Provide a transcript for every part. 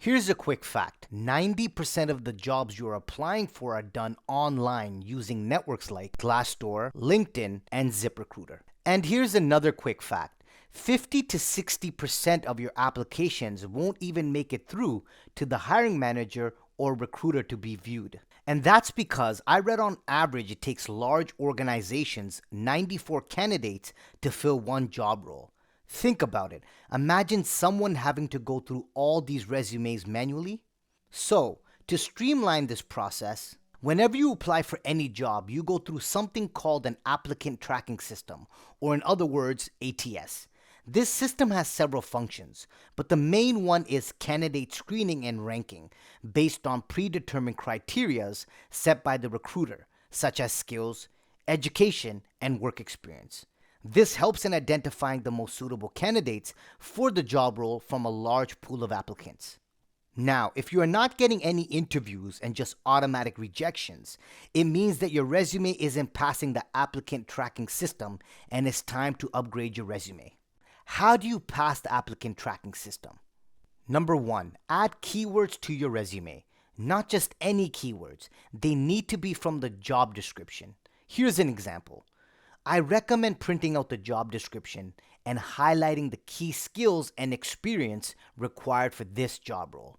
Here's a quick fact. 90% of the jobs you're applying for are done online using networks like Glassdoor, LinkedIn, and ZipRecruiter. And here's another quick fact. 50 to 60% of your applications won't even make it through to the hiring manager or recruiter to be viewed. And that's because I read on average it takes large organizations 94 candidates to fill one job role. Think about it. Imagine someone having to go through all these resumes manually. So, to streamline this process, whenever you apply for any job, you go through something called an applicant tracking system, or in other words, ATS. This system has several functions, but the main one is candidate screening and ranking based on predetermined criteria set by the recruiter, such as skills, education, and work experience. This helps in identifying the most suitable candidates for the job role from a large pool of applicants. Now, if you are not getting any interviews and just automatic rejections, it means that your resume isn't passing the applicant tracking system and it's time to upgrade your resume. How do you pass the applicant tracking system? Number one, add keywords to your resume. Not just any keywords, they need to be from the job description. Here's an example. I recommend printing out the job description and highlighting the key skills and experience required for this job role.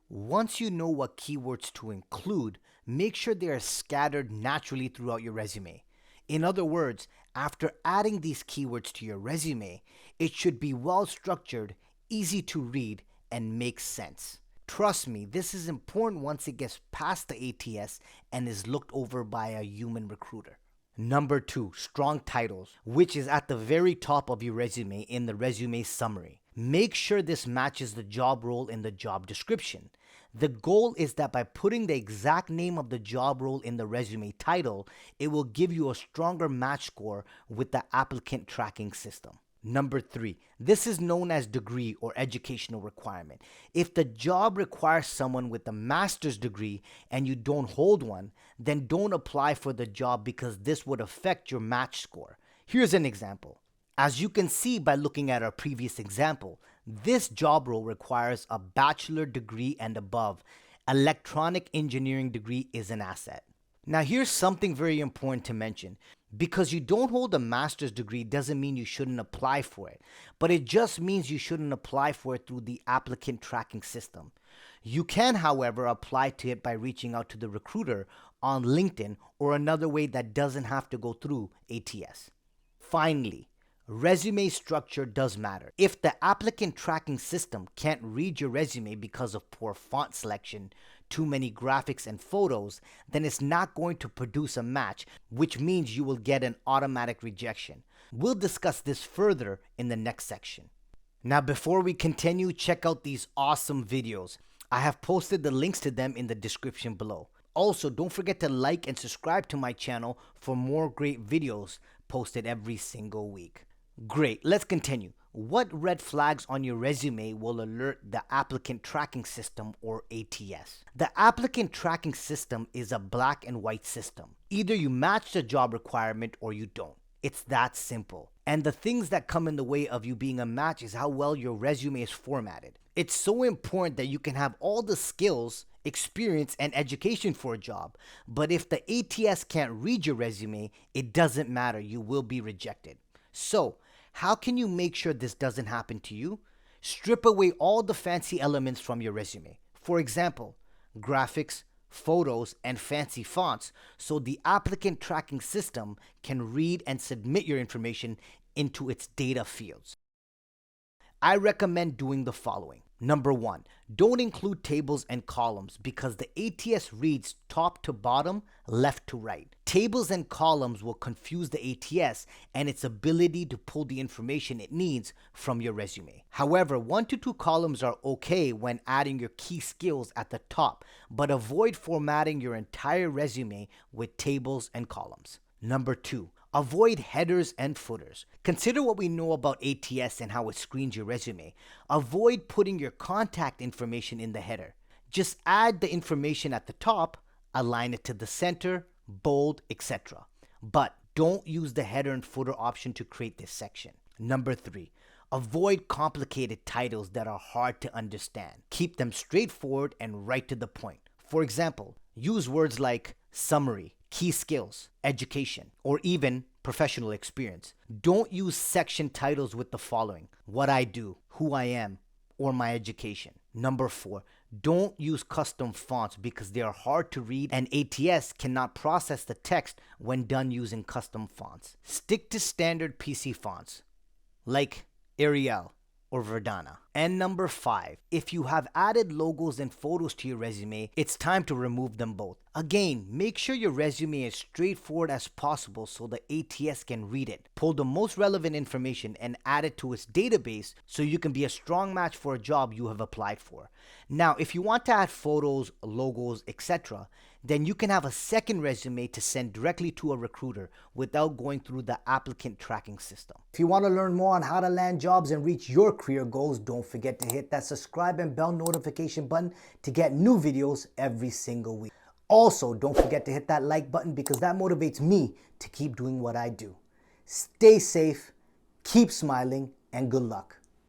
Once you know what keywords to include, make sure they are scattered naturally throughout your resume. In other words, after adding these keywords to your resume, it should be well structured, easy to read, and make sense. Trust me, this is important once it gets past the ATS and is looked over by a human recruiter. Number two, strong titles, which is at the very top of your resume in the resume summary. Make sure this matches the job role in the job description. The goal is that by putting the exact name of the job role in the resume title, it will give you a stronger match score with the applicant tracking system. Number three, this is known as degree or educational requirement. If the job requires someone with a master's degree and you don't hold one, then don't apply for the job because this would affect your match score. Here's an example. As you can see by looking at our previous example, this job role requires a bachelor degree and above. Electronic engineering degree is an asset. Now here's something very important to mention. Because you don't hold a master's degree doesn't mean you shouldn't apply for it, but it just means you shouldn't apply for it through the applicant tracking system. You can, however, apply to it by reaching out to the recruiter on LinkedIn or another way that doesn't have to go through ATS. Finally, resume structure does matter. If the applicant tracking system can't read your resume because of poor font selection, too many graphics and photos, then it's not going to produce a match, which means you will get an automatic rejection. We'll discuss this further in the next section. Now, before we continue, check out these awesome videos. I have posted the links to them in the description below. Also, don't forget to like and subscribe to my channel for more great videos posted every single week. Great, let's continue. What red flags on your resume will alert the applicant tracking system or ATS? The applicant tracking system is a black and white system. Either you match the job requirement or you don't. It's that simple. And the things that come in the way of you being a match is how well your resume is formatted. It's so important that you can have all the skills, experience, and education for a job. But if the ATS can't read your resume, it doesn't matter. You will be rejected. So, how can you make sure this doesn't happen to you? Strip away all the fancy elements from your resume. For example, graphics, photos, and fancy fonts so the applicant tracking system can read and submit your information into its data fields. I recommend doing the following. Number one, don't include tables and columns because the ATS reads top to bottom, left to right. Tables and columns will confuse the ATS and its ability to pull the information it needs from your resume. However, 1 to 2 columns are okay when adding your key skills at the top, but avoid formatting your entire resume with tables and columns. Number two, avoid headers and footers. Consider what we know about ATS and how it screens your resume. Avoid putting your contact information in the header. Just add the information at the top, align it to the center, bold, etc. But Don't use the header and footer option to create this section. Number 3, avoid complicated titles that are hard to understand. Keep them straightforward and right to the point. For example, use words like summary, key skills, education, or even professional experience. Don't use section titles with the following: what I do, who I am, or my education. Number 4, don't use custom fonts because they are hard to read and ATS cannot process the text when done using custom fonts. Stick to standard PC fonts like Arial or Verdana. And number 5, if you have added logos and photos to your resume, it's time to remove them both. Again, make sure your resume is straightforward as possible so the ATS can read it. Pull the most relevant information and add it to its database so you can be a strong match for a job you have applied for. Now, if you want to add photos, logos, etc., then you can have a second resume to send directly to a recruiter without going through the applicant tracking system. If you want to learn more on how to land jobs and reach your career goals, don't forget to hit that subscribe and bell notification button to get new videos every single week. Also, don't forget to hit that like button because that motivates me to keep doing what I do. Stay safe, keep smiling, and good luck.